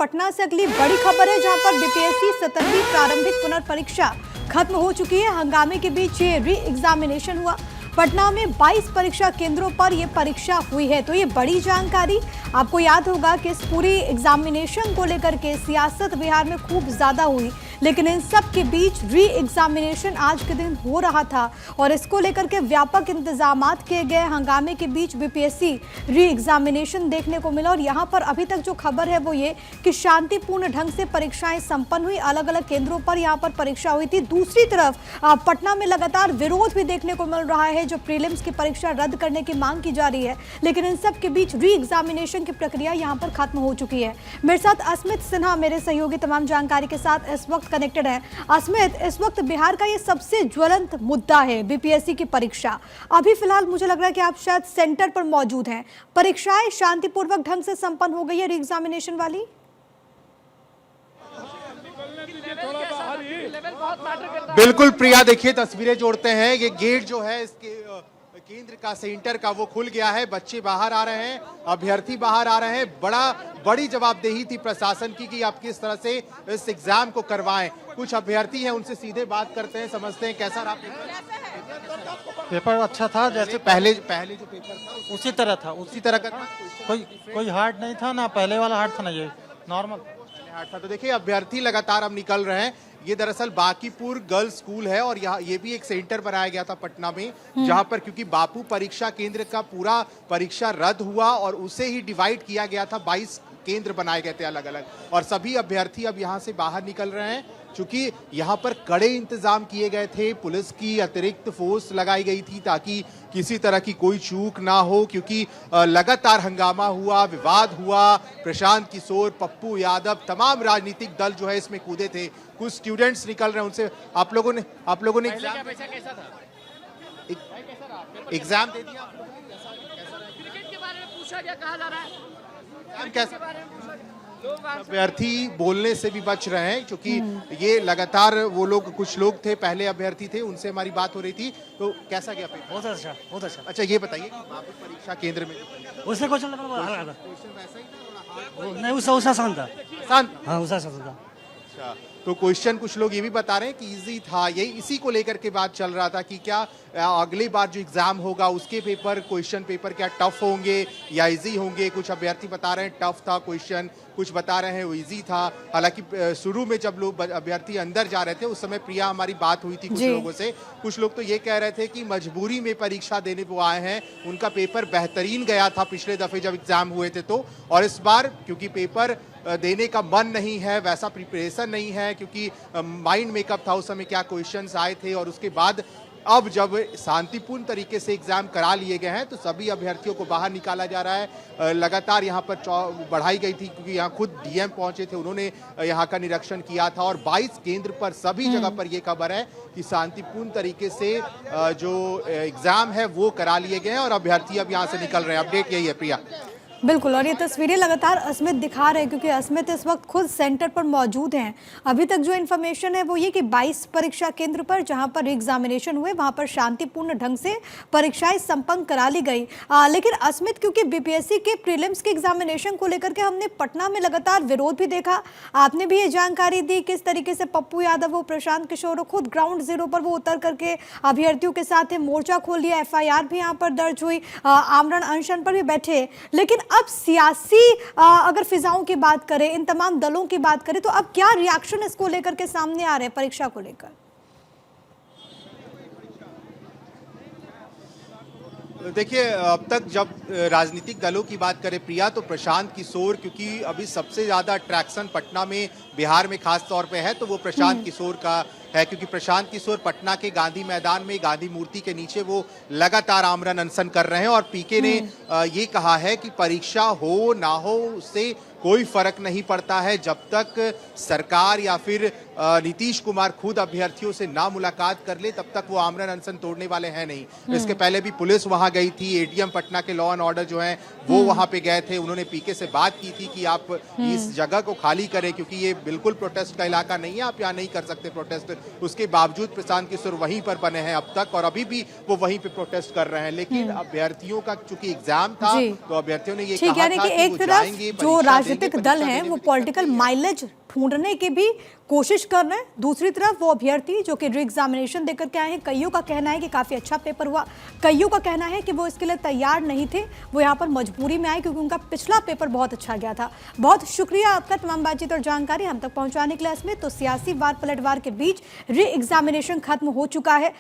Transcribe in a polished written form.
पटना से अगली बड़ी खबर है, जहां पर बीपीएससी 17वीं प्रारंभिक पुनर्परीक्षा खत्म हो चुकी है। हंगामे के बीच ये री एग्जामिनेशन हुआ। पटना में 22 परीक्षा केंद्रों पर यह परीक्षा हुई है। तो ये बड़ी जानकारी। आपको याद होगा कि इस पूरी एग्जामिनेशन को लेकर के सियासत बिहार में खूब ज्यादा हुई, लेकिन इन सब के बीच री एग्जामिनेशन आज के दिन हो रहा था और इसको लेकर के व्यापक इंतजामात किए गए। हंगामे के बीच बीपीएससी री एग्जामिनेशन देखने को मिला और यहाँ पर अभी तक जो खबर है वो ये कि शांतिपूर्ण ढंग से परीक्षाएं संपन्न हुई। अलग अलग केंद्रों पर यहाँ पर परीक्षा हुई थी। दूसरी तरफ पटना में लगातार विरोध भी देखने को मिल रहा है, जो प्रीलिम्स की परीक्षा रद्द करने की मांग की जा रही है। लेकिन इन सब के बीच री एग्जामिनेशन की प्रक्रिया यहाँ पर खत्म हो चुकी है। मेरे साथ अस्मित सिन्हा, मेरे सहयोगी, तमाम जानकारी के साथ इस वक्त कनेक्टेड है। अस्मित, इस वक्त बिहार का ये सबसे ज्वलंत मुद्दा है बीपीएससी की परीक्षा। अभी फिलहाल मुझे लग रहा है कि आप शायद सेंटर पर मौजूद हैं। परीक्षाएं शांतिपूर्वक ढंग से संपन्न हो गई है री एग्जामिनेशन वाली? बिल्कुल प्रिया, देखिए तस्वीरें जोड़ते हैं। ये गेट जो है इसके केंद्र का, सेंटर का, वो खुल गया है। बच्चे बाहर आ रहे हैं, अभ्यर्थी बाहर आ रहे हैं। बड़ी जवाबदेही थी प्रशासन की कि आप किस तरह से इस एग्जाम को करवाएं। कुछ अभ्यर्थी हैं, उनसे सीधे बात करते हैं, समझते हैं कैसा रहा पेपर। अच्छा था, जैसे पहले जो पेपर था उसी तरह था, उसी तरह का। कोई हार्ड नहीं था ना, पहले वाला हार्ड था ना, ये नॉर्मल हार्ड था। तो देखिए अभ्यर्थी लगातार अब निकल रहे हैं। ये दरअसल बांकीपुर गर्ल्स स्कूल है और यहाँ ये भी एक सेंटर बनाया गया था पटना में, जहां पर क्योंकि बापू परीक्षा केंद्र का पूरा परीक्षा रद्द हुआ और उसे ही डिवाइड किया गया था। 22 केंद्र बनाए गए थे अलग अलग, और सभी अभ्यर्थी अब यहाँ से बाहर निकल रहे हैं। चूंकि यहाँ पर कड़े इंतजाम किए गए थे, पुलिस की अतिरिक्त फोर्स लगाई गई थी ताकि किसी तरह की कोई चूक ना हो, क्योंकि लगातार हंगामा हुआ, विवाद हुआ। प्रशांत किशोर, पप्पू यादव, तमाम राजनीतिक दल जो है इसमें कूदे थे। कुछ स्टूडेंट्स निकल रहे हैं, उनसे आप लोगों ने एग्जाम दे दिया? क्रिकेट के बारे में पूछा गया, कहा जा रहा है कैसा? अभ्यर्थी बोलने से भी बच रहे हैं, क्योंकि ये लगातार वो लोग, कुछ लोग थे पहले अभ्यर्थी थे, उनसे हमारी बात हो रही थी। तो कैसा गया पेपर? बहुत अच्छा, बहुत अच्छा। अच्छा ये बताइए, बापू परीक्षा केंद्र में उससे क्वेश्चन नहीं, उससे आसान था। हाँ, उससे आसान था। अच्छा, तो क्वेश्चन कुछ लोग ये भी बता रहे हैं कि इजी था। यही इसी को लेकर के बात चल रहा था कि क्या अगली बार जो एग्जाम होगा उसके पेपर, क्वेश्चन पेपर क्या टफ होंगे या इजी होंगे। कुछ अभ्यर्थी बता रहे हैं टफ था क्वेश्चन, कुछ बता रहे हैं वो इजी था। हालांकि शुरू में जब लोग अभ्यर्थी अंदर जा रहे थे उस समय प्रिया हमारी बात हुई थी कुछ लोगों से। कुछ लोग तो ये कह रहे थे कि मजबूरी में परीक्षा देने वो आए हैं, उनका पेपर बेहतरीन गया था पिछले दफे जब एग्जाम हुए थे तो, और इस बार क्योंकि पेपर देने का मन नहीं है, वैसा प्रिपरेशन नहीं है, क्योंकि माइंड मेकअप था उस समय क्या क्वेश्चंस आए थे। और उसके बाद अब जब शांतिपूर्ण तरीके से एग्जाम करा लिए गए हैं तो सभी अभ्यर्थियों को बाहर निकाला जा रहा है। लगातार यहाँ पर बढ़ाई गई थी, क्योंकि यहाँ खुद डीएम पहुंचे थे, उन्होंने यहाँ का निरीक्षण किया था। और 22 केंद्र पर सभी जगह पर यह खबर है कि शांतिपूर्ण तरीके से जो एग्जाम है वो करा लिए गए हैं और अभ्यर्थी अब यहाँ से निकल रहे हैं। अपडेट यही है प्रिया। बिल्कुल, और ये तस्वीरें लगातार अस्मित दिखा रहे हैं, क्योंकि अस्मित इस वक्त खुद सेंटर पर मौजूद हैं। अभी तक जो इन्फॉर्मेशन है वो ये कि 22 परीक्षा केंद्र पर जहां पर एग्जामिनेशन हुए वहां पर शांतिपूर्ण ढंग से परीक्षाएं संपन्न करा ली गई। लेकिन अस्मित, क्योंकि बीपीएससी के प्रीलिम्स के एग्जामिनेशन को लेकर के हमने पटना में लगातार विरोध भी देखा। आपने भी ये जानकारी दी किस तरीके से पप्पू यादव हो, प्रशांत किशोर हो, खुद ग्राउंड जीरो पर वो उतर करके अभ्यर्थियों के साथ मोर्चा खोल लिया। FIR भी यहाँ पर दर्ज हुई, आमरण अनशन पर भी बैठे। लेकिन अब सियासी अगर फिजाओं की बात करें, इन तमाम दलों की बात करें, तो अब क्या रिएक्शन इसको लेकर के सामने आ रहे हैं परीक्षा को लेकर? देखिए अब तक जब राजनीतिक दलों की बात करें प्रिया, तो प्रशांत किशोर, क्योंकि अभी सबसे ज्यादा अट्रैक्शन पटना में, बिहार में खास तौर पे है, तो वो प्रशांत किशोर का है। क्योंकि प्रशांत किशोर पटना के गांधी मैदान में गांधी मूर्ति के नीचे वो लगातार आमरण अनशन कर रहे हैं। और पीके ने ये कहा है कि परीक्षा हो ना हो उससे कोई फर्क नहीं पड़ता है, जब तक सरकार या फिर नीतीश कुमार खुद अभ्यर्थियों से ना मुलाकात कर ले तब तक वो आमरण अनशन तोड़ने वाले हैं नहीं। इसके पहले भी पुलिस वहां गई थी, एडीएम पटना के लॉ एंड ऑर्डर जो हैं वो वहां पे गए थे। उन्होंने पीके से बात की थी कि आप इस जगह को खाली करें क्योंकि ये बिल्कुल प्रोटेस्ट का इलाका नहीं है, आप यहाँ नहीं कर सकते प्रोटेस्ट। उसके बावजूद प्रशांत किशोर वहीं पर बने हैं अब तक और अभी भी वो वहीं पे प्रोटेस्ट कर रहे हैं। लेकिन अभ्यर्थियों का चूंकि एग्जाम था तो अभ्यर्थियों ने ये ठीक कहा यानी था कि कि एक वो तरफ जाएंगे, जो परीक्षा राजनीतिक देंगे, दल परीक्षा हैं देने वो में दिक्कत पॉलिटिकल नहीं है। माइलेज ढूंढने की भी कोशिश कर रहे हैं, दूसरी तरफ वो अभ्यर्थी जो कि री एग्जामिनेशन देकर के आए हैं, कईयों का कहना है कि काफ़ी अच्छा पेपर हुआ, कईयों का कहना है कि वो इसके लिए तैयार नहीं थे, वो यहाँ पर मजबूरी में आए क्योंकि उनका पिछला पेपर बहुत अच्छा गया था। बहुत शुक्रिया आपका तमाम बातचीत और जानकारी हम तक पहुँचाने के लिए। इसमें तो सियासी वार पलटवार के बीच री एग्जामिनेशन खत्म हो चुका है।